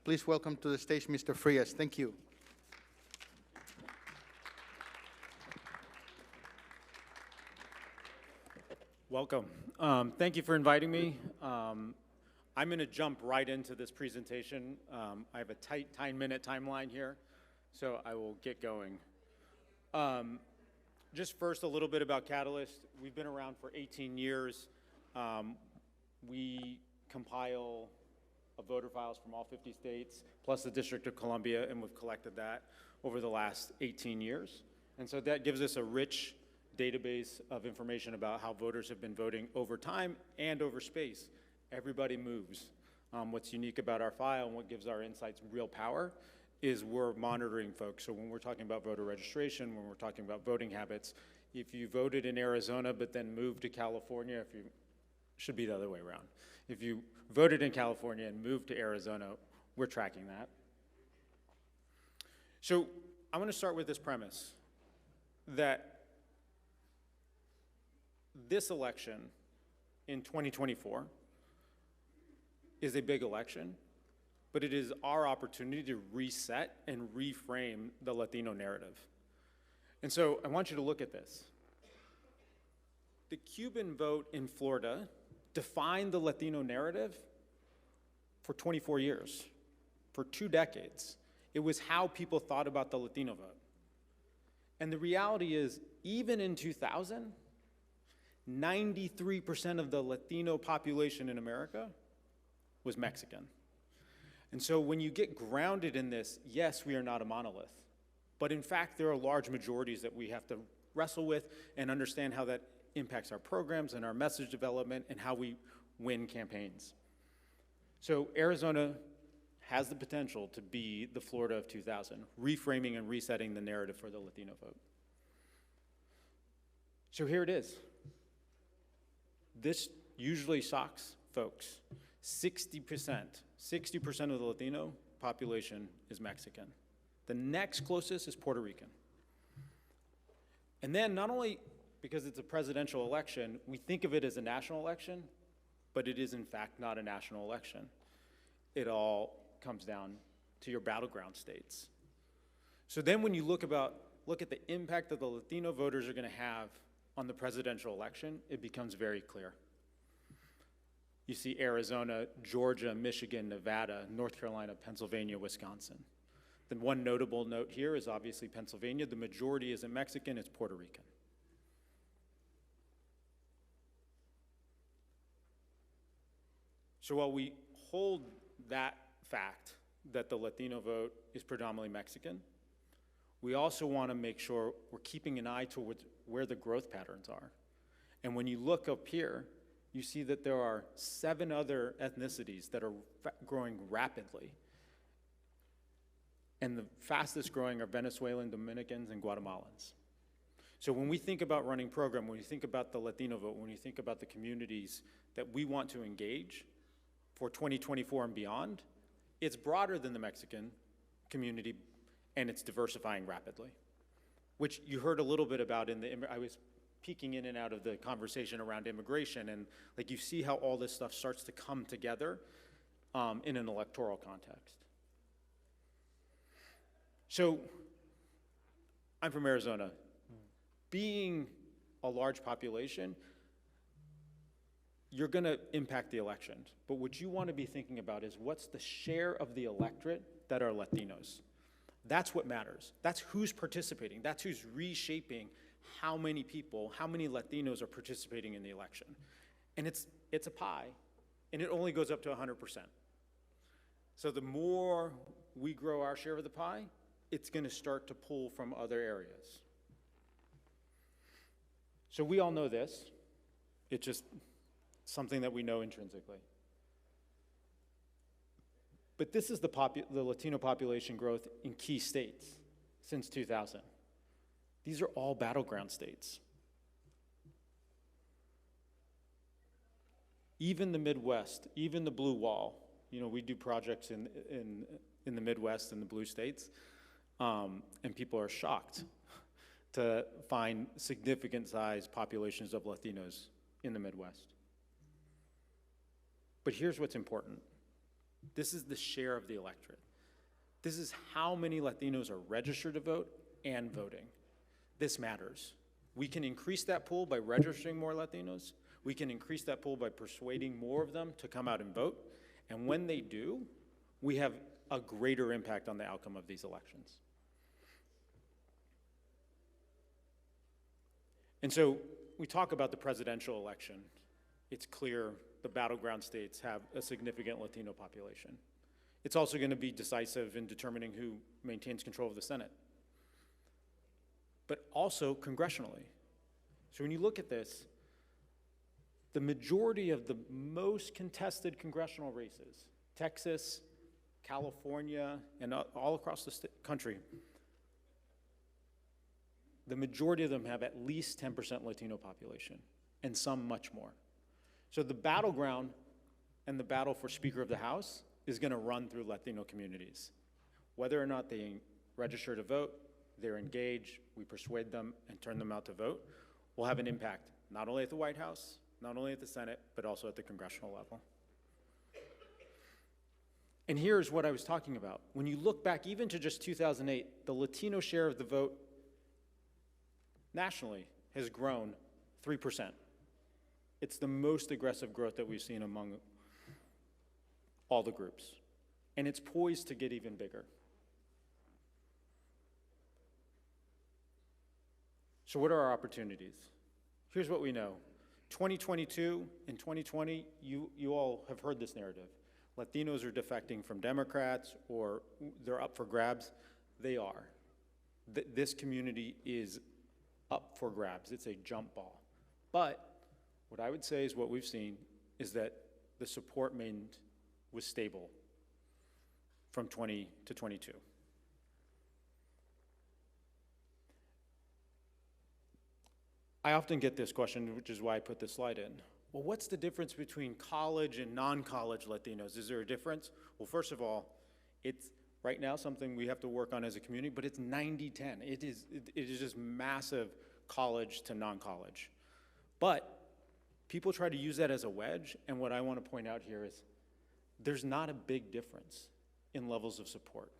Please welcome to the stage Mr. Frias. Thank you. Welcome. Thank you for inviting me. I'm going to jump right into this presentation. I have a tight 10-minute timeline here, so I will get going. Just first, a little bit about Catalist. We've been around for 18 years. We compile voter files from all 50 states, plus the District of Columbia, and we've collected that over the last 18 years. And so that gives us a rich database of information about how voters have been voting over time and over space. Everybody moves. What's unique about our file and what gives our insights real power is we're monitoring folks. So when we're talking about voter registration, when we're talking about voting habits, if you voted in Arizona but then moved to California, should be the other way around. If you voted in California and moved to Arizona, we're tracking that. So I want to start with this premise that this election in 2024 is a big election, but it is our opportunity to reset and reframe the Latino narrative. And so I want you to look at this. The Cuban vote in Florida defined the Latino narrative for 24 years, for 2 decades. It was how people thought about the Latino vote. And the reality is, even in 2000, 93% of the Latino population in America was Mexican. And so when you get grounded in this, yes, we are not a monolith. But in fact, there are large majorities that we have to wrestle with and understand how that impacts our programs and our message development and how we win campaigns. So Arizona has the potential to be the Florida of 2000, reframing and resetting the narrative for the Latino vote. So here it is. This usually shocks folks. 60% of the Latino population is Mexican. The next closest is Puerto Rican. And then not only because it's a presidential election, we think of it as a national election, but it is in fact not a national election. It all comes down to your battleground states. So then when you look at the impact that the Latino voters are going to have on the presidential election, it becomes very clear. You see Arizona, Georgia, Michigan, Nevada, North Carolina, Pennsylvania, Wisconsin. Then one notable note here is obviously Pennsylvania. The majority isn't Mexican, it's Puerto Rican. So while we hold that fact that the Latino vote is predominantly Mexican, we also want to make sure we're keeping an eye towards where the growth patterns are. And when you look up here, you see that there are 7 other ethnicities that are growing rapidly. And the fastest growing are Venezuelan, Dominicans, and Guatemalans. So when we think about running program, when we think about the Latino vote, when we think about the communities that we want to engage for 2024 and beyond, it's broader than the Mexican community, and it's diversifying rapidly, which you heard a little bit about I was peeking in and out of the conversation around immigration, and like you see how all this stuff starts to come together in an electoral context. So I'm from Arizona. Being a large population, you're going to impact the elections. But what you want to be thinking about is what's the share of the electorate that are Latinos. That's what matters. That's who's participating. That's who's reshaping how many people, how many Latinos are participating in the election. And it's a pie, and it only goes up to 100%. So the more we grow our share of the pie, it's going to start to pull from other areas. So we all know this. It's just something that we know intrinsically. But this is the Latino population growth in key states since 2000. These are all battleground states. Even the Midwest, even the Blue Wall, we do projects in the Midwest and the blue states, and people are shocked to find significant size populations of Latinos in the Midwest. But here's what's important. This is the share of the electorate. This is how many Latinos are registered to vote and voting. This matters. We can increase that pool by registering more Latinos. We can increase that pool by persuading more of them to come out and vote. And when they do, we have a greater impact on the outcome of these elections. And so we talk about the presidential election. It's clear the battleground states have a significant Latino population. It's also going to be decisive in determining who maintains control of the Senate, but also congressionally. So when you look at this, the majority of the most contested congressional races, Texas, California, and all across the country, the majority of them have at least 10% Latino population, and some much more. So the battleground and the battle for Speaker of the House is going to run through Latino communities. Whether or not they register to vote, they're engaged, we persuade them and turn them out to vote, will have an impact, not only at the White House, not only at the Senate, but also at the congressional level. And here's what I was talking about. When you look back even to just 2008, the Latino share of the vote nationally has grown 3%. It's the most aggressive growth that we've seen among all the groups. And it's poised to get even bigger. So what are our opportunities? Here's what we know. 2022 and 2020, you all have heard this narrative. Latinos are defecting from Democrats or they're up for grabs. They are. This community is up for grabs. It's a jump ball. But what I would say is what we've seen is that the support was stable from 20 to 22. I often get this question, which is why I put this slide in. Well, what's the difference between college and non-college Latinos? Is there a difference? Well, first of all, it's right now something we have to work on as a community, but it's 90-10. It is just massive college to non-college. But people try to use that as a wedge, and what I want to point out here is there's not a big difference in levels of support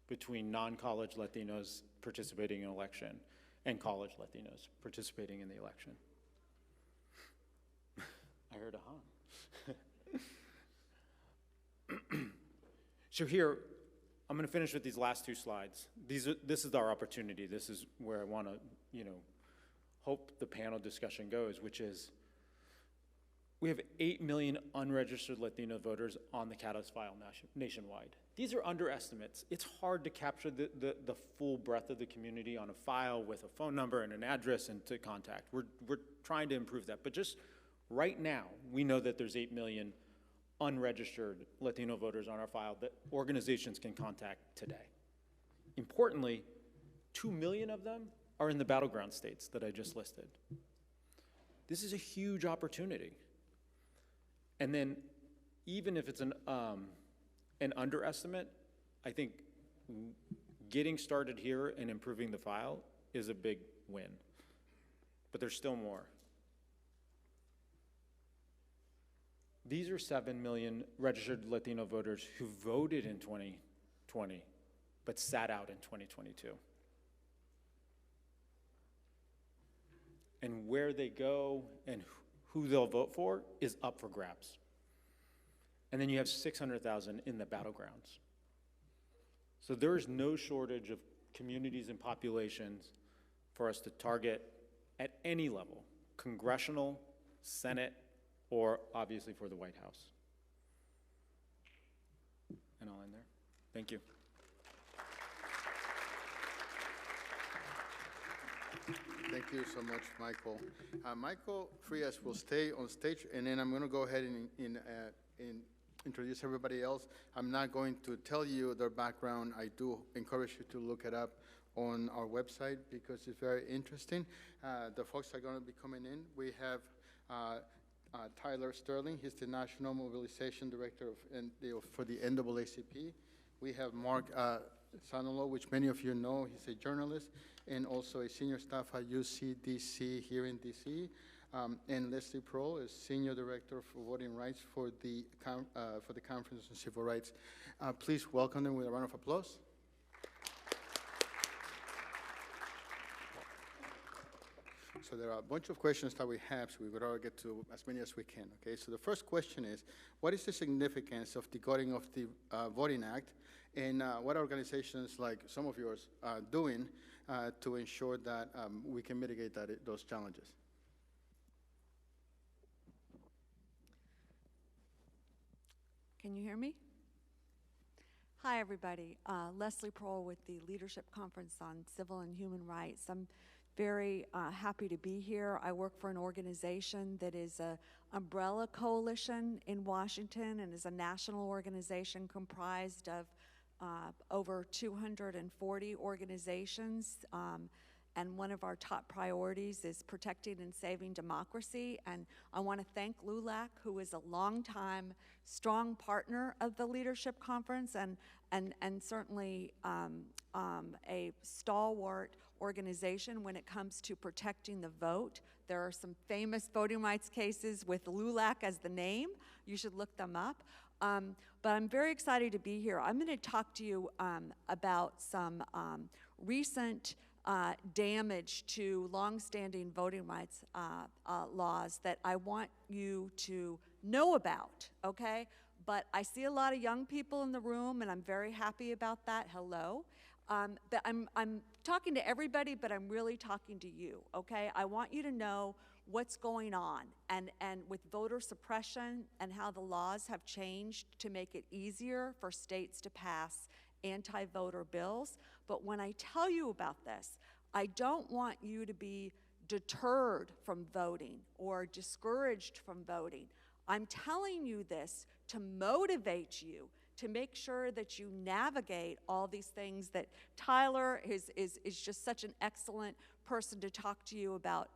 between non-college Latinos participating in an election and college Latinos participating in the election. I heard a hum. So here, I'm going to finish with these last two slides. This is our opportunity. This is where I want to, hope the panel discussion goes, which is we have 8 million unregistered Latino voters on the Catalist file nationwide. These are underestimates. It's hard to capture the full breadth of the community on a file with a phone number and an address and to contact. We're trying to improve that, but just right now, we know that there's 8 million unregistered Latino voters on our file that organizations can contact today. Importantly, 2 million of them are in the battleground states that I just listed. This is a huge opportunity. And then even if it's an underestimate, I think getting started here and improving the file is a big win. But there's still more. These are 7 million registered Latino voters who voted in 2020, but sat out in 2022. And where they go and who they'll vote for is up for grabs. And then you have 600,000 in the battlegrounds. So there is no shortage of communities and populations for us to target at any level, congressional, Senate, or obviously for the White House. And I'll end there. Thank you. Thank you so much, Michael. Michael Frias will stay on stage, and then I'm going to go ahead and introduce everybody else. I'm not going to tell you their background. I do encourage you to look it up on our website because it's very interesting. The folks are going to be coming in. We have Tyler Sterling. He's the National Mobilization Director for the NAACP. We have Marc Sandalow, which many of you know. He's a journalist and also a senior staff at UCDC here in DC. And Leslie Proll is Senior Director for Voting Rights for the Conference on Civil Rights. Please welcome them with a round of applause. So there are a bunch of questions that we have, so we would all get to as many as we can, okay? So the first question is, what is the significance of the gutting of the Voting Act, and what organizations like some of yours are doing to ensure that we can mitigate those challenges? Can you hear me? Hi, everybody. Leslie Proll with the Leadership Conference on Civil and Human Rights. I'm very happy to be here. I work for an organization that is an umbrella coalition in Washington and is a national organization comprised of over 240 organizations. And one of our top priorities is protecting and saving democracy. And I want to thank LULAC, who is a longtime strong partner of the Leadership Conference and certainly a stalwart organization when it comes to protecting the vote. There are some famous voting rights cases with LULAC as the name. You should look them up. But I'm very excited to be here. I'm going to talk to you about some recent damage to longstanding voting rights laws that I want you to know about, okay? But I see a lot of young people in the room, and I'm very happy about that. Hello. But I'm talking to everybody, but I'm really talking to you, okay? I want you to know what's going on and with voter suppression and how the laws have changed to make it easier for states to pass anti-voter bills. But when I tell you about this, I don't want you to be deterred from voting or discouraged from voting. I'm telling you this to motivate you, to make sure that you navigate all these things that Tyler is just such an excellent person to talk to you about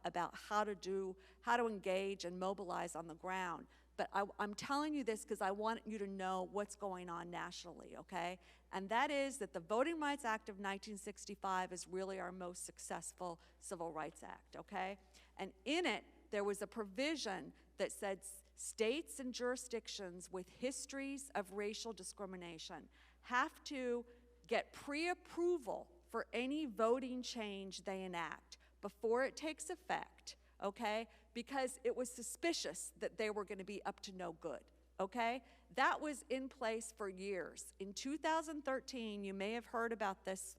how to engage and mobilize on the ground. But I'm telling you this because I want you to know what's going on nationally, okay? And that is that the Voting Rights Act of 1965 is really our most successful civil rights act, okay? And in it, there was a provision that said states and jurisdictions with histories of racial discrimination have to get pre-approval for any voting change they enact before it takes effect, okay? Because it was suspicious that they were going to be up to no good, okay? That was in place for years. In 2013, you may have heard about this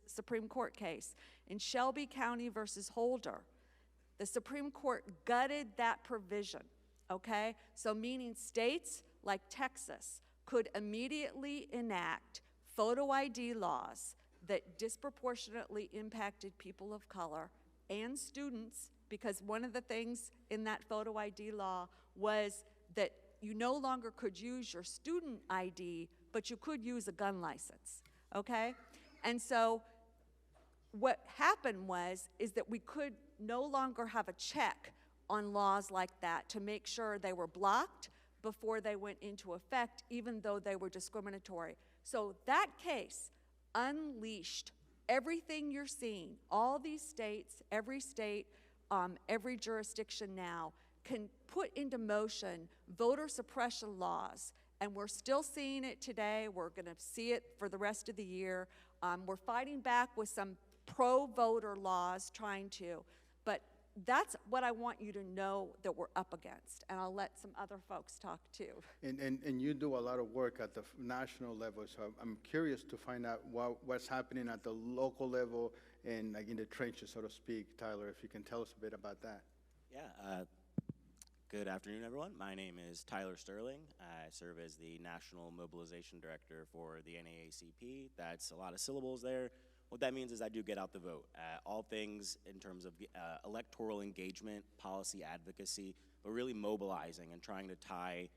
Supreme Court case in Shelby County versus Holder. The Supreme Court gutted that provision, okay? So meaning states like Texas could immediately enact photo ID laws that disproportionately impacted people of color and students, because one of the things in that photo ID law was that you no longer could use your student ID, but you could use a gun license, okay? And so what happened is that we could no longer have a check on laws like that to make sure they were blocked before they went into effect, even though they were discriminatory. So that case unleashed everything you're seeing. All these states, every state, every jurisdiction now can put into motion voter suppression laws, and we're still seeing it today. We're going to see it for the rest of the year. We're fighting back with some pro-voter laws trying to, but that's what I want you to know that we're up against, and I'll let some other folks talk too. And you do a lot of work at the national level, so I'm curious to find out what's happening at the local level and like in the trenches, so to speak. Tyler, if you can tell us a bit about that. Yeah, good afternoon, everyone. My name is Tyler Sterling. I serve as the National Mobilization Director for the NAACP. That's a lot of syllables there. What that means is I do get out the vote. All things in terms of electoral engagement, policy advocacy, but really mobilizing and trying to tie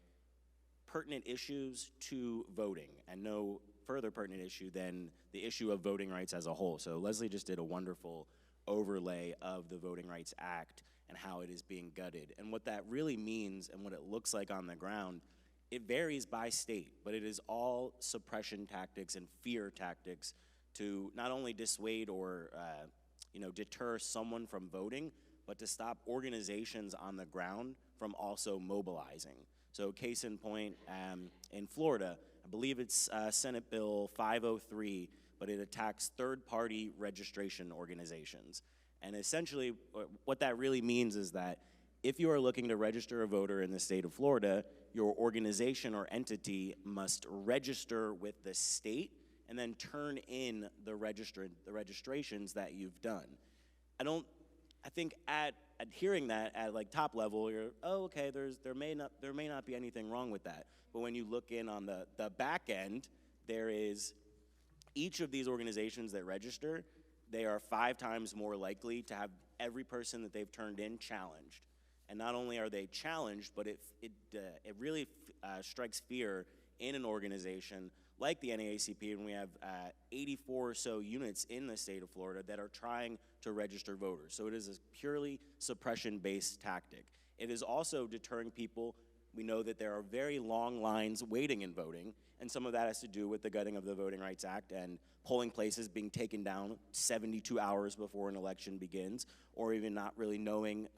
pertinent issues to voting, and no further pertinent issue than the issue of voting rights as a whole. So Leslie just did a wonderful overlay of the Voting Rights Act and how it is being gutted. And what that really means and what it looks like on the ground, it varies by state, but it is all suppression tactics and fear tactics to not only dissuade or deter someone from voting, but to stop organizations on the ground from also mobilizing. So case in point, in Florida, I believe it's Senate Bill 503, but it attacks third-party registration organizations. And essentially, what that really means is that if you are looking to register a voter in the state of Florida, your organization or entity must register with the state and then turn in the registrations that you've done. I think at hearing that at like top level, you're, oh, okay, there may not be anything wrong with that. But when you look in on the back end, there is each of these organizations that register, they are 5 times more likely to have every person that they've turned in challenged. And not only are they challenged, but it really strikes fear in an organization like the NAACP, and we have 84 or so units in the state of Florida that are trying to register voters. So it is a purely suppression-based tactic. It is also deterring people. We know that there are very long lines waiting in voting, and some of that has to do with the gutting of the Voting Rights Act and polling places being taken down 72 hours before an election begins, or even not really knowing,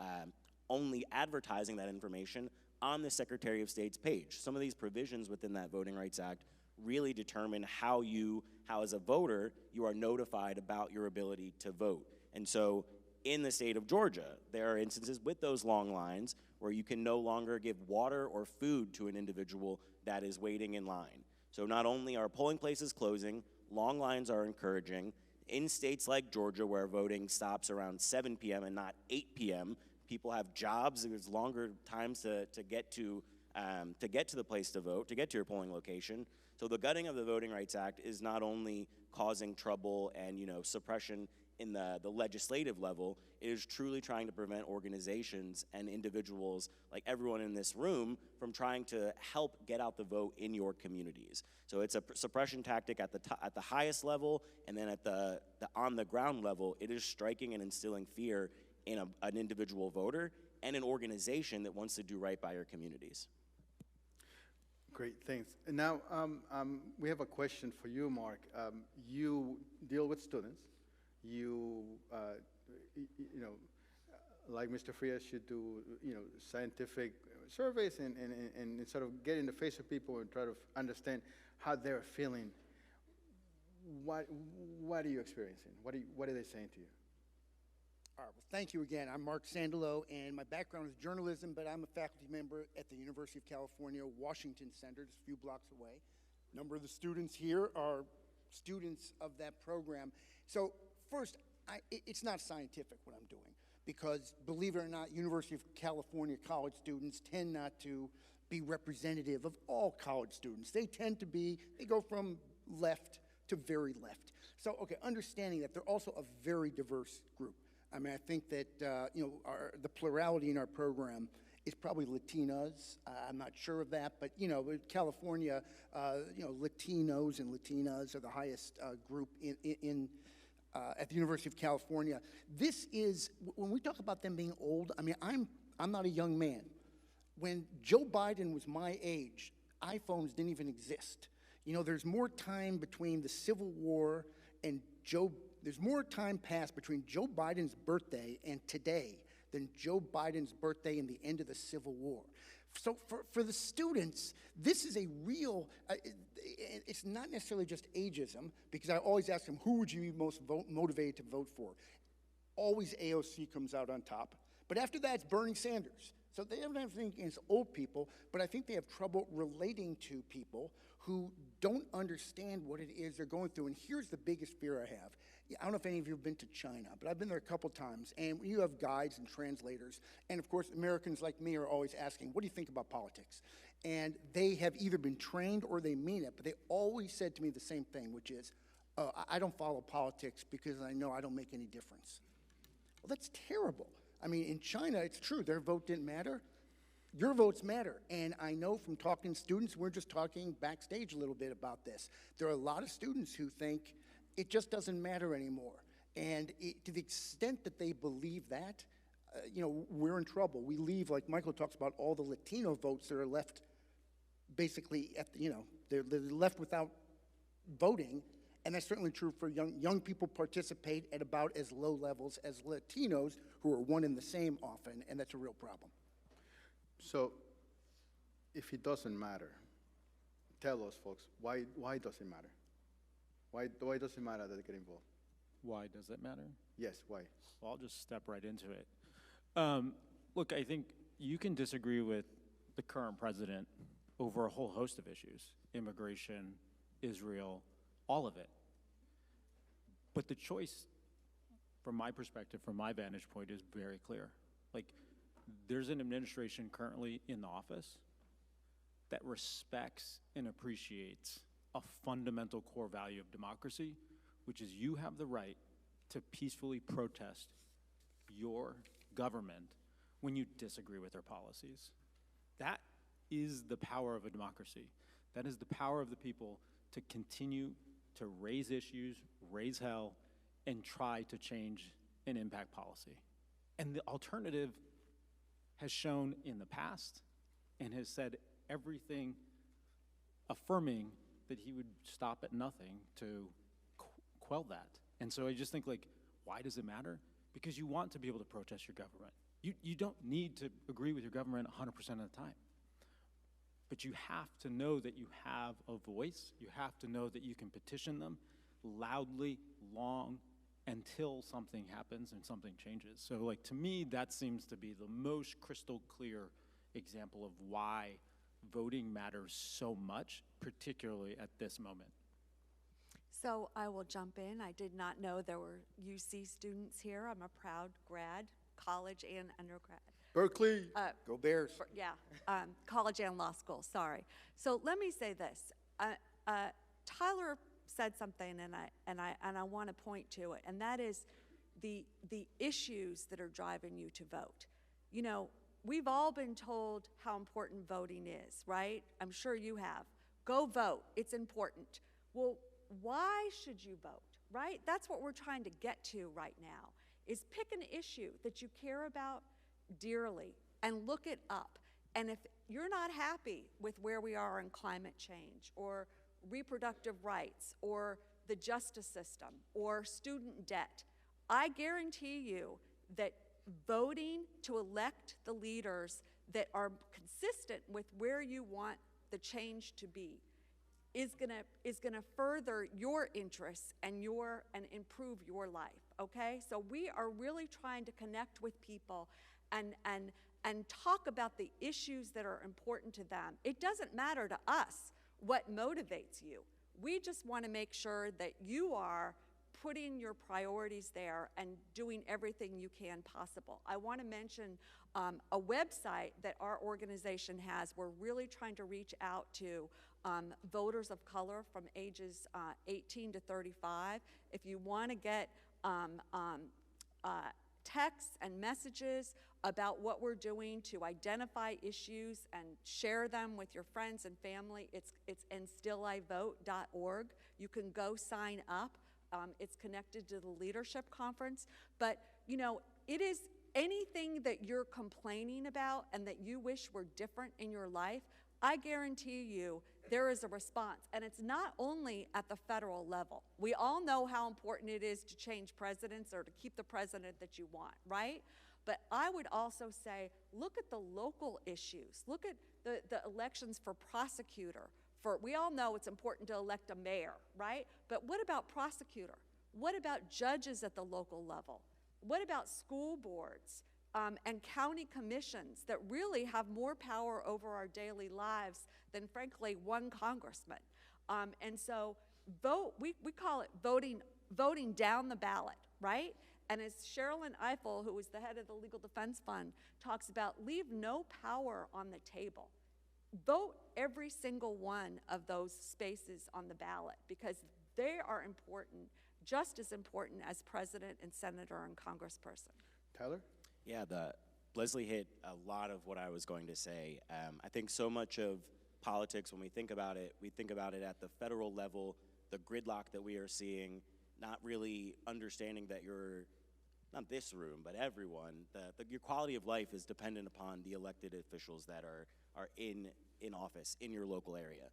only advertising that information on the Secretary of State's page. Some of these provisions within that Voting Rights Act really determine how as a voter, you are notified about your ability to vote. And so in the state of Georgia, there are instances with those long lines where you can no longer give water or food to an individual that is waiting in line. So not only are polling places closing, long lines are encouraging. In states like Georgia, where voting stops around 7 p.m. and not 8 p.m., people have jobs, there's longer times to get to the place to vote, to get to your polling location. So the gutting of the Voting Rights Act is not only causing trouble and suppression in the legislative level, it is truly trying to prevent organizations and individuals like everyone in this room from trying to help get out the vote in your communities. So it's a suppression tactic at the highest level, and then at the on the ground level, it is striking and instilling fear in an individual voter and an organization that wants to do right by your communities. Great, thanks. And now we have a question for you, Marc. You deal with students. You like Mr. Frias, you do scientific surveys and sort of get in the face of people and try to understand how they're feeling. What are you experiencing? What are they saying to you? All right, well, thank you again. I'm Marc Sandalow, and my background is journalism, but I'm a faculty member at the University of California, Washington Center, just a few blocks away. A number of the students here are students of that program. So first, it's not scientific what I'm doing, because believe it or not, University of California college students tend not to be representative of all college students. They tend to be, they go from left to very left. So, okay, understanding that they're also a very diverse group. I mean, I think that, the plurality in our program is probably Latinas. I'm not sure of that, but, California, Latinos and Latinas are the highest group at the University of California. This is, when we talk about them being old, I mean, I'm not a young man. When Joe Biden was my age, iPhones didn't even exist. There's more time between the Civil War and there's more time passed between Joe Biden's birthday and today than Joe Biden's birthday and the end of the Civil War. So for the students, this is a real, it's not necessarily just ageism, because I always ask them, who would you be most motivated to vote for? Always AOC comes out on top. But after that, it's Bernie Sanders. So they don't have anything against old people, but I think they have trouble relating to people who don't understand what it is they're going through. And here's the biggest fear I have. I don't know if any of you have been to China, but I've been there a couple times, and you have guides and translators, and of course, Americans like me are always asking, what do you think about politics? And they have either been trained or they mean it, but they always said to me the same thing, which is, I don't follow politics because I know I don't make any difference. Well, that's terrible. I mean, in China, it's true, their vote didn't matter. Your votes matter, and I know from talking to students, we're just talking backstage a little bit about this. There are a lot of students who think it just doesn't matter anymore, and to the extent that they believe that, we're in trouble. We leave, like Michael talks about, all the Latino votes that are left basically they're left without voting, And that's certainly true for young people participate at about as low levels as Latinos, who are one and the same often, and that's a real problem. So, if it doesn't matter, tell us, folks, why does it matter? Why does it matter that they get involved? Why does it matter? Yes, why? Well, I'll just step right into it. Look, I think you can disagree with the current president over a whole host of issues, immigration, Israel, all of it. But the choice, from my perspective, from my vantage point, is very clear. Like, there's an administration currently in the office that respects and appreciates a fundamental core value of democracy, which is you have the right to peacefully protest your government when you disagree with their policies. That is the power of a democracy. That is the power of the people to continue to raise issues, raise hell, and try to change and impact policy. And the alternative has shown in the past and has said everything affirming that he would stop at nothing to quell that. And so I just think, like, why does it matter? Because you want to be able to protest your government. You don't need to agree with your government 100% of the time. But you have to know that you have a voice. You have to know that you can petition them loudly, long, until something happens and something changes. So, like, to me, that seems to be the most crystal clear example of why voting matters so much, particularly at this moment. So I will jump in. I did not know there were UC students here. I'm a proud grad, college and undergrad. Berkeley. Go Bears. Yeah, college and law school, sorry. So let me say this. Tyler said something, and I want to point to it, and that is the issues that are driving you to vote. You know, we've all been told how important voting is, right? I'm sure you have. Go vote, it's important. Well, why should you vote, right? That's what we're trying to get to right now, is pick an issue that you care about dearly and look it up. And if you're not happy with where we are in climate change or reproductive rights or the justice system or student debt, I guarantee you that voting to elect the leaders that are consistent with where you want the change to be is gonna further your interests and improve your life, okay? So we are really trying to connect with people and talk about the issues that are important to them. It doesn't matter to us what motivates you. We just want to make sure that you are putting your priorities there and doing everything you can possible. I want to mention a website that our organization has. We're really trying to reach out to voters of color from ages 18 to 35. If you want to get texts and messages about what we're doing to identify issues and share them with your friends and family, it's instillIvote.org. You can go sign up. It's connected to the leadership conference. But, you know, it is anything that you're complaining about and that you wish were different in your life, I guarantee you there is a response. And it's not only at the federal level. We all know how important it is to change presidents or to keep the president that you want, right? But I would also say, look at the local issues. Look at the elections for prosecutor. We all know it's important to elect a mayor, right? But what about prosecutor? What about judges at the local level? What about school boards and county commissions that really have more power over our daily lives than, frankly, one congressman? And so vote, we call it voting down the ballot, right? And as Sherilyn Ifill, who is the head of the Legal Defense Fund, talks about, leave no power on the table. Vote every single one of those spaces on the ballot because they are important, just as important as president and senator and congressperson. Tyler? Yeah, Leslie hit a lot of what I was going to say. I think so much of politics, when we think about it at the federal level, the gridlock that we are seeing, not really understanding that not this room, but everyone, your quality of life is dependent upon the elected officials that are in office in your local area.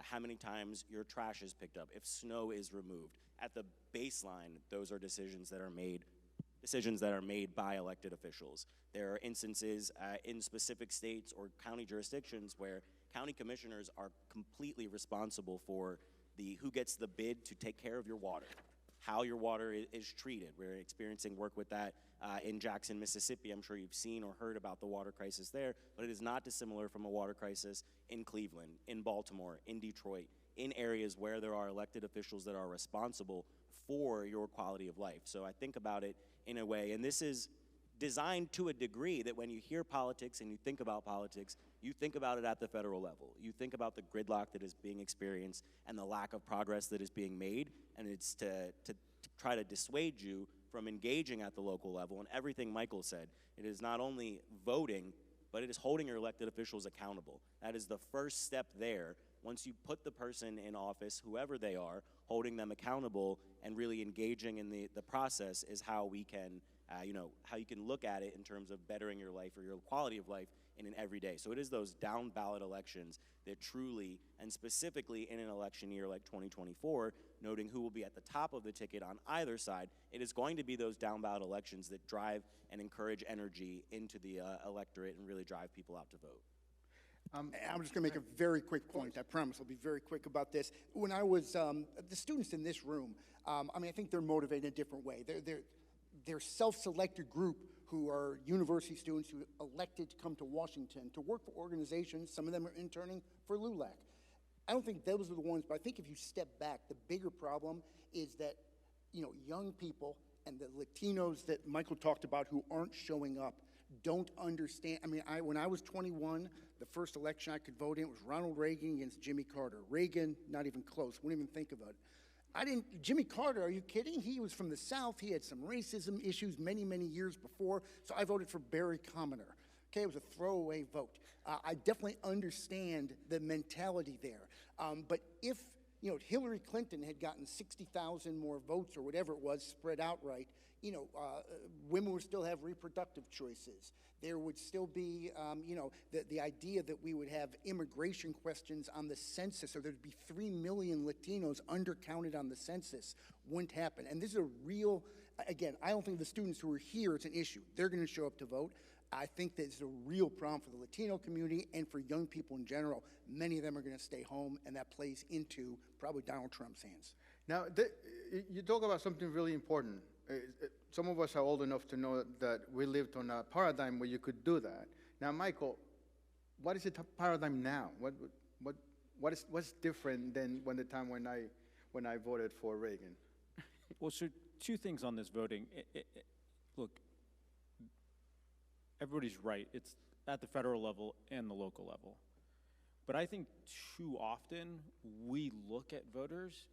how many times your trash is picked up, if snow is removed. At the baseline, those are decisions that are made by elected officials. There are instances in specific states or county jurisdictions where county commissioners are completely responsible for who gets the bid to take care of your water, how your water is treated. We're experiencing work with that in Jackson, Mississippi. I'm sure you've seen or heard about the water crisis there, but it is not dissimilar from a water crisis in Cleveland, in Baltimore, in Detroit, in areas where there are elected officials that are responsible for your quality of life. So I think about it in a way, and this is designed to a degree that when you hear politics and you think about politics, you think about it at the federal level. You think about the gridlock that is being experienced and the lack of progress that is being made, and it's to try to dissuade you from engaging at the local level. And everything Michael said, it is not only voting, but it is holding your elected officials accountable. That is the first step there. Once you put the person in office, whoever they are, holding them accountable and really engaging in the process is how we can, how you can look at it in terms of bettering your life or your quality of life in an everyday. So it is those down ballot elections that truly, and specifically in an election year like 2024, noting who will be at the top of the ticket on either side, it is going to be those down ballot elections that drive and encourage energy into the electorate and really drive people out to vote. I'm just going to make a very quick point. I promise I'll be very quick about this. When I was, the students in this room, I think they're motivated in a different way. They're a self-selected group who are university students who elected to come to Washington to work for organizations. Some of them are interning for LULAC. I don't think those are the ones, but I think if you step back, the bigger problem is that, young people and the Latinos that Michael talked about who aren't showing up don't understand. When I was 21, the first election I could vote in was Ronald Reagan against Jimmy Carter. Reagan, not even close, wouldn't even think about it. Jimmy Carter, are you kidding? He was from the South. He had some racism issues many, many years before, so I voted for Barry Commoner. Okay, it was a throwaway vote. I definitely understand the mentality there. But if Hillary Clinton had gotten 60,000 more votes or whatever it was spread out right, women would still have reproductive choices. There would still be, the idea that we would have immigration questions on the census, or there'd be 3 million Latinos undercounted on the census, wouldn't happen. And this is a real, again, I don't think the students who are here, it's an issue. They're going to show up to vote. I think that it's a real problem for the Latino community and for young people in general. Many of them are going to stay home, and that plays into probably Donald Trump's hands. Now, you talk about something really important. Some of us are old enough to know that we lived on a paradigm where you could do that. Now, Michael, what is the paradigm now? What's different than the time when I voted for Reagan? Well, so two things on this voting. Look, everybody's right. It's at the federal level and the local level. But I think too often we look at voters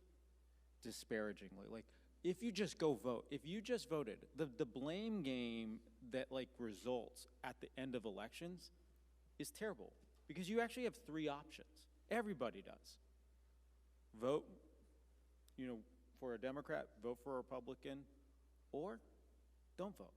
disparagingly. Like, if you just go vote, if you just voted, the blame game that results at the end of elections is terrible, because you actually have three options. Everybody does. Vote, for a Democrat, vote for a Republican, or don't vote.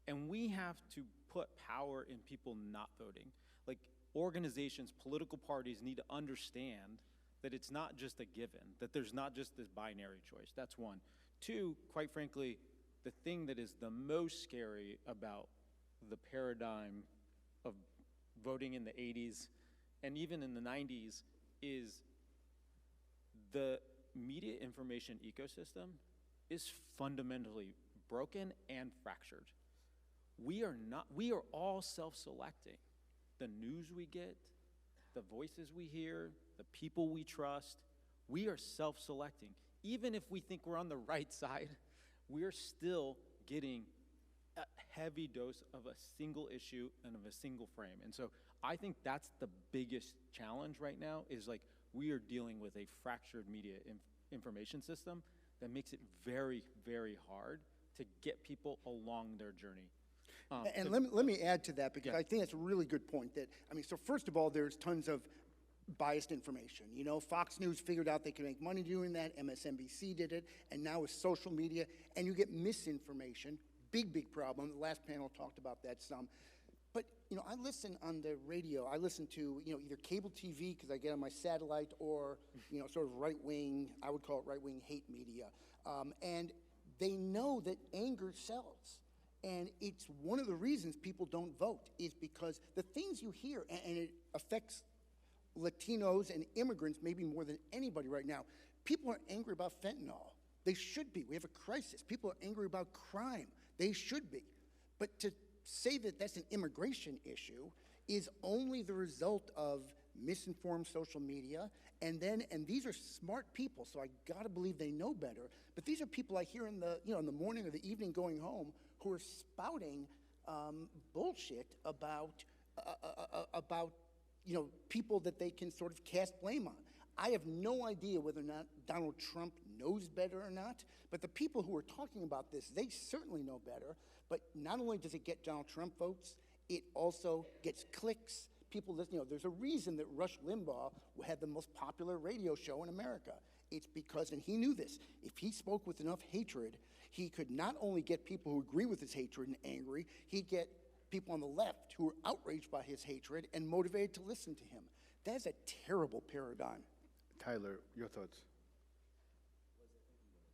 And we have to put power in people not voting. Like, organizations, political parties need to understand that it's not just a given, that there's not just this binary choice. That's one. Two, quite frankly, the thing that is the most scary about the paradigm of voting in the 80s and even in the 90s is the media information ecosystem is fundamentally broken and fractured. We are all self-selecting. The news we get, the voices we hear, the people we trust, we are self-selecting. Even if we think we're on the right side, we're still getting a heavy dose of a single issue and of a single frame. And so I think that's the biggest challenge right now, is we are dealing with a fractured media information system that makes it very, very hard to get people along their journey. And let me add to that, because I think that's a really good point. So first of all, there's tons of biased information. Fox News figured out they could make money doing that. MSNBC did it. And now with social media, and you get misinformation. Big problem. The last panel talked about that some. But, you know, I listen on the radio. I listen to, you know, either cable TV, because I get on my satellite, or, you know, sort of right-wing, I would call it right-wing hate media. And they know that anger sells. And it's one of the reasons people don't vote, is because the things you hear, and it affects Latinos and immigrants maybe more than anybody right now. People are angry about fentanyl. They should be. We have a crisis. People are angry about crime. They should be. But to say that that's an immigration issue is only the result of misinformed social media, and these are smart people, so I gotta believe they know better. But these are people I hear in the, you know, in the morning or the evening going home, who are spouting bullshit about you know, people that they can sort of cast blame on. I have no idea whether or not Donald Trump knows better or not, but the people who are talking about this, they certainly know better. But not only does it get Donald Trump votes, it also gets clicks. People listen, you know, there's a reason that Rush Limbaugh had the most popular radio show in America. It's because, and he knew this, if he spoke with enough hatred, he could not only get people who agree with his hatred and angry, he'd get people on the left who are outraged by his hatred and motivated to listen to him. That is a terrible paradigm. Tyler, your thoughts?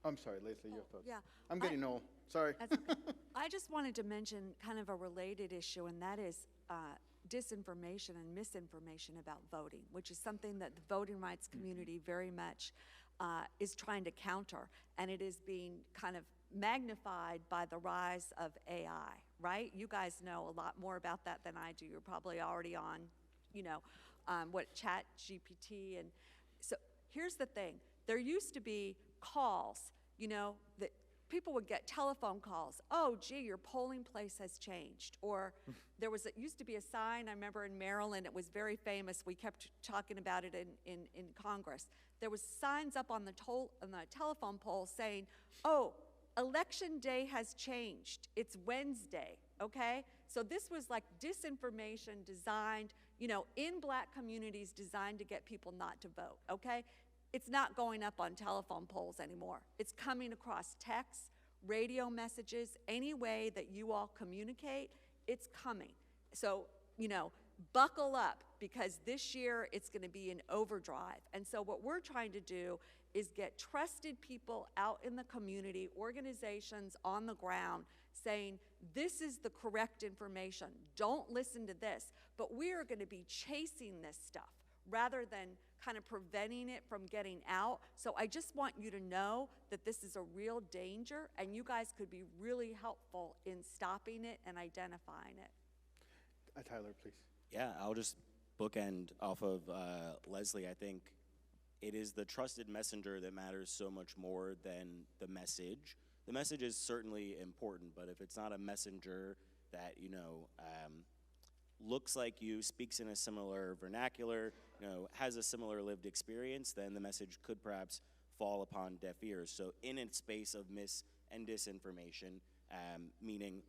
I'm sorry, Leslie, your thoughts? Yeah. I'm getting old, sorry. That's okay. I just wanted to mention kind of a related issue, and that is disinformation and misinformation about voting, which is something that the voting rights community very much is trying to counter, and it is being kind of magnified by the rise of AI, right? You guys know a lot more about that than I do. You're probably already on, you know, what Chat GPT, and so here's the thing. There used to be calls, you know, that people would get telephone calls. Oh, gee, your polling place has changed. Or there was, it used to be a sign, I remember in Maryland, it was very famous. We kept talking about it in Congress. There was signs up on the telephone pole saying, oh, election day has changed. It's Wednesday, okay? So this was like disinformation designed, you know, in black communities, designed to get people not to vote, okay? It's not going up on telephone poles anymore. It's coming across text, radio messages, any way that you all communicate, it's coming. So, you know, buckle up, because this year it's gonna be in overdrive. And so what we're trying to do is get trusted people out in the community, organizations on the ground, saying, this is the correct information. Don't listen to this. But we are gonna be chasing this stuff rather than kind of preventing it from getting out. So I just want you to know that this is a real danger, and you guys could be really helpful in stopping it and identifying it. Tyler, please. Yeah, I'll just bookend off of Leslie. I think it is the trusted messenger that matters so much more than the message. The message is certainly important, but if it's not a messenger that, you know, looks like you, speaks in a similar vernacular, you know, has a similar lived experience, then the message could perhaps fall upon deaf ears. So in a space of mis and disinformation, meaning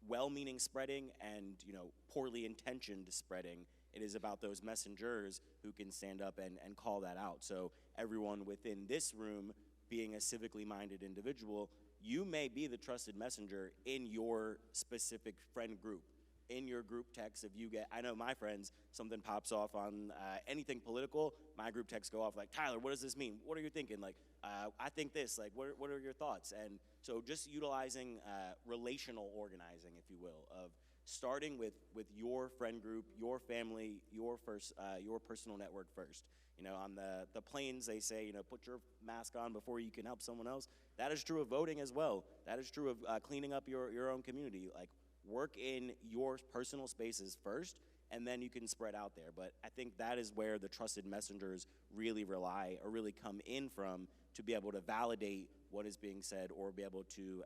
well-meaning spreading and, you know, poorly intentioned spreading, it is about those messengers who can stand up and call that out. So everyone within this room, being a civically minded individual, you may be the trusted messenger in your specific friend group. In your group text, if you get, I know my friends, something pops off on anything political, my group texts go off like, Tyler, what does this mean? What are you thinking? Like, I think this, like, what are your thoughts? And so just utilizing relational organizing, if you will, of starting with your friend group, your family, your personal network first. You know, on the planes, they say, you know, put your mask on before you can help someone else. That is true of voting as well. That is true of cleaning up your own community. Like, work in your personal spaces first, and then you can spread out there. But I think that is where the trusted messengers really rely or really come in from, to be able to validate what is being said or be able to,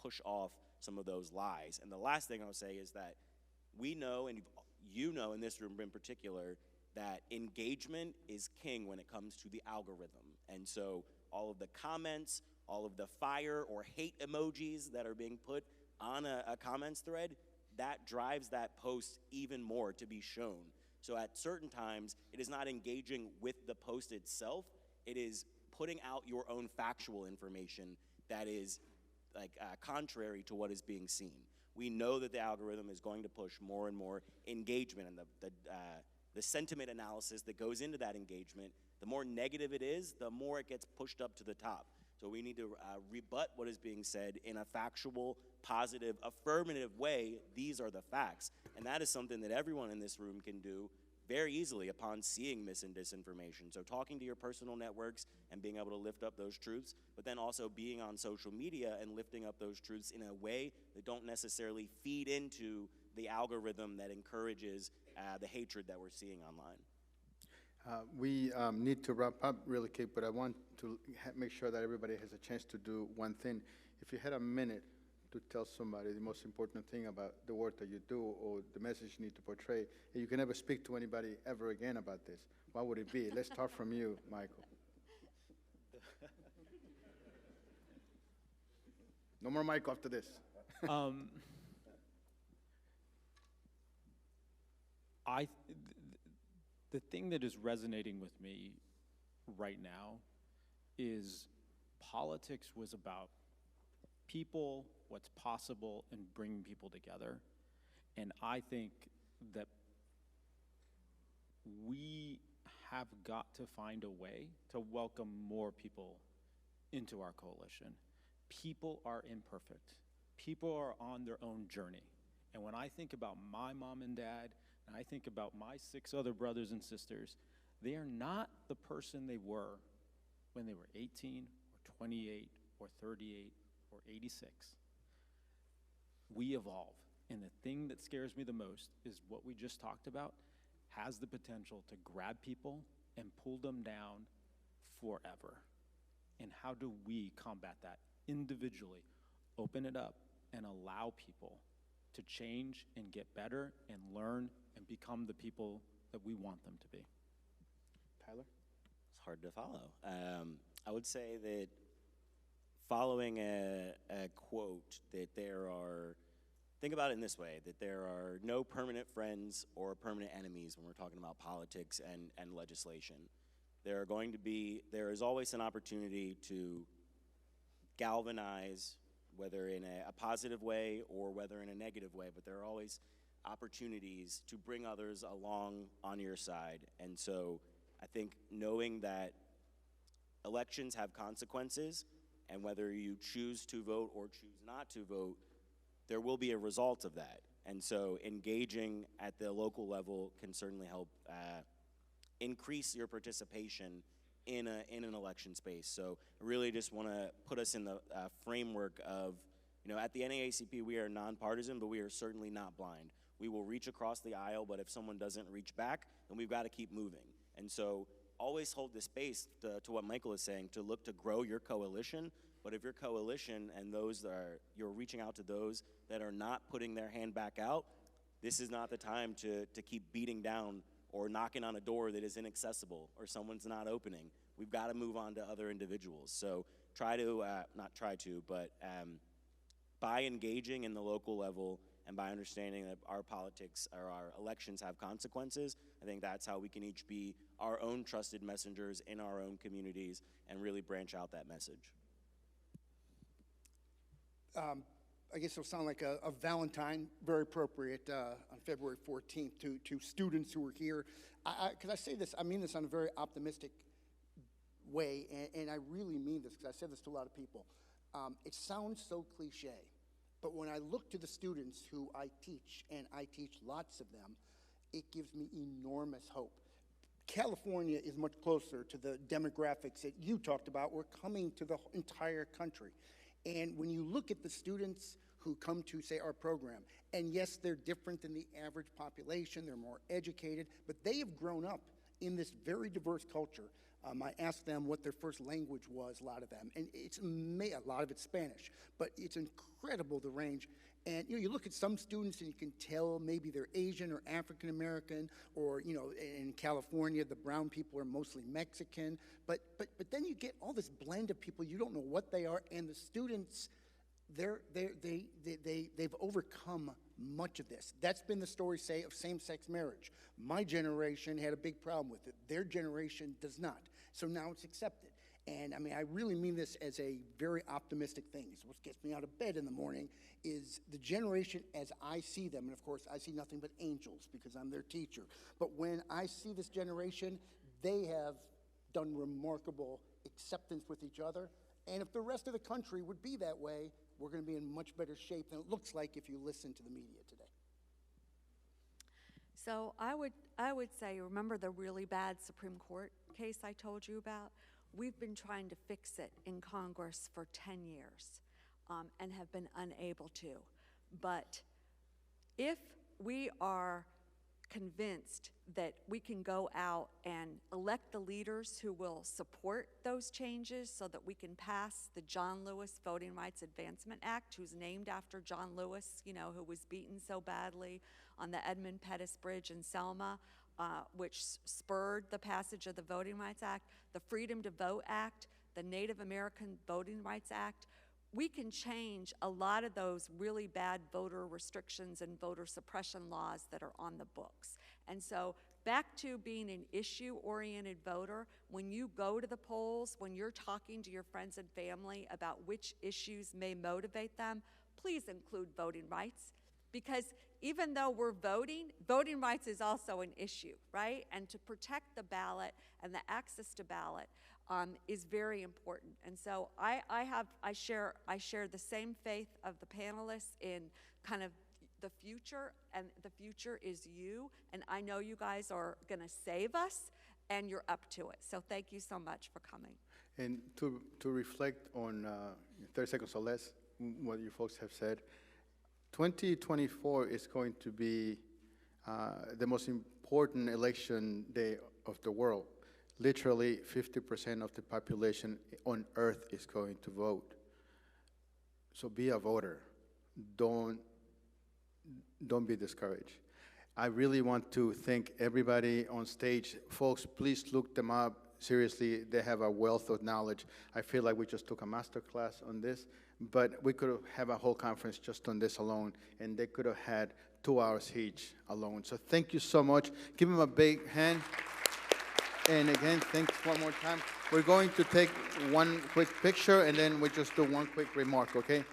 push off some of those lies. And the last thing I'll say is that we know, and you know in this room in particular, that engagement is king when it comes to the algorithm. And so all of the comments, all of the fire or hate emojis that are being put on a comments thread, that drives that post even more to be shown. So at certain times, it is not engaging with the post itself, it is putting out your own factual information that is like contrary to what is being seen. we know that the algorithm is going to push more and more engagement, and the sentiment analysis that goes into that engagement, the more negative it is, the more it gets pushed up to the top. So we need to rebut what is being said in a factual, positive, affirmative way. These are the facts. And that is something that everyone in this room can do very easily upon seeing mis and disinformation. So talking to your personal networks and being able to lift up those truths, but then also being on social media and lifting up those truths in a way that don't necessarily feed into the algorithm that encourages the hatred that we're seeing online. We need to wrap up really quick, but I want to make sure that everybody has a chance to do one thing. If you had a minute to tell somebody the most important thing about the work that you do or the message you need to portray, and you can never speak to anybody ever again about this, what would it be? Let's start from you, Michael. No more Michael after this. The thing that is resonating with me right now is politics was about people, what's possible, and bringing people together. And I think that we have got to find a way to welcome more people into our coalition. People are imperfect. People are on their own journey. And when I think about my mom and dad, and I think about my 6 other brothers and sisters, they are not the person they were when they were 18 or 28 or 38 or 86. We evolve. And the thing that scares me the most is what we just talked about has the potential to grab people and pull them down forever. And how do we combat that individually? Open it up and allow people to change and get better and learn and become the people that we want them to be. Tyler? It's hard to follow. I would say that following a quote that there are, think about it in this way, that there are no permanent friends or permanent enemies when we're talking about politics and legislation. There is always an opportunity to galvanize, whether in a positive way or whether in a negative way, but there are always opportunities to bring others along on your side. And so I think knowing that elections have consequences, and whether you choose to vote or choose not to vote, there will be a result of that. And so engaging at the local level can certainly help increase your participation in an election space. So I really just want to put us in the framework of, at the NAACP, we are nonpartisan, but we are certainly not blind. We will reach across the aisle, but if someone doesn't reach back, then we've got to keep moving. And so always hold the space to what Michael is saying, to look to grow your coalition. But if your coalition and you're reaching out to those that are not putting their hand back out, this is not the time to keep beating down or knocking on a door that is inaccessible or someone's not opening. We've got to move on to other individuals. So by engaging in the local level and by understanding that our politics or our elections have consequences, I think that's how we can each be our own trusted messengers in our own communities and really branch out that message. I guess it'll sound like a Valentine, very appropriate on February 14th to students who are here. Because I say this, I mean this on a very optimistic way, and I really mean this, because I said this to a lot of people. It sounds so cliche, but when I look to the students who I teach, and I teach lots of them, it gives me enormous hope. California is much closer to the demographics that you talked about. We're coming to the entire country. And when you look at the students who come to, say, our program, and yes, they're different than the average population, they're more educated, but they have grown up in this very diverse culture. I asked them what their first language was, a lot of them, and a lot of it's Spanish, but it's incredible, the range. And you look at some students and you can tell maybe they're Asian or African American, or in California the brown people are mostly Mexican. But then you get all this blend of people, you don't know what they are, and the students, they've overcome much of this. That's been the story, say, of same-sex marriage. My generation had a big problem with it. Their generation does not. So now it's accepted. And I mean, I really mean this as a very optimistic thing. It's what gets me out of bed in the morning is the generation as I see them. And of course, I see nothing but angels because I'm their teacher. But when I see this generation, they have done remarkable acceptance with each other. And if the rest of the country would be that way, we're going to be in much better shape than it looks like if you listen to the media today. So I would say, remember the really bad Supreme Court case I told you about? We've been trying to fix it in Congress for 10 years and have been unable to. But if we are convinced that we can go out and elect the leaders who will support those changes so that we can pass the John Lewis Voting Rights Advancement Act, who's named after John Lewis, you know, who was beaten so badly on the Edmund Pettus Bridge in Selma, which spurred the passage of the Voting Rights Act, the Freedom to Vote Act, the Native American Voting Rights Act. We can change a lot of those really bad voter restrictions and voter suppression laws that are on the books. And so back to being an issue-oriented voter, when you go to the polls, when you're talking to your friends and family about which issues may motivate them, please include voting rights. Because even though we're voting, voting rights is also an issue, right? And to protect the ballot and the access to ballot is very important. And so I share the same faith of the panelists in kind of the future, and the future is you, and I know you guys are gonna save us, and you're up to it. So thank you so much for coming. And to reflect on 30 seconds or less, what you folks have said, 2024 is going to be the most important election day of the world. Literally 50% of the population on Earth is going to vote. So be a voter. Don't be discouraged. I really want to thank everybody on stage. Folks, please look them up. Seriously, they have a wealth of knowledge. I feel like we just took a master class on this, but we could have a whole conference just on this alone, and they could have had 2 hours each alone. So thank you so much. Give them a big hand. And again, thanks one more time. We're going to take one quick picture, and then we just do one quick remark, okay?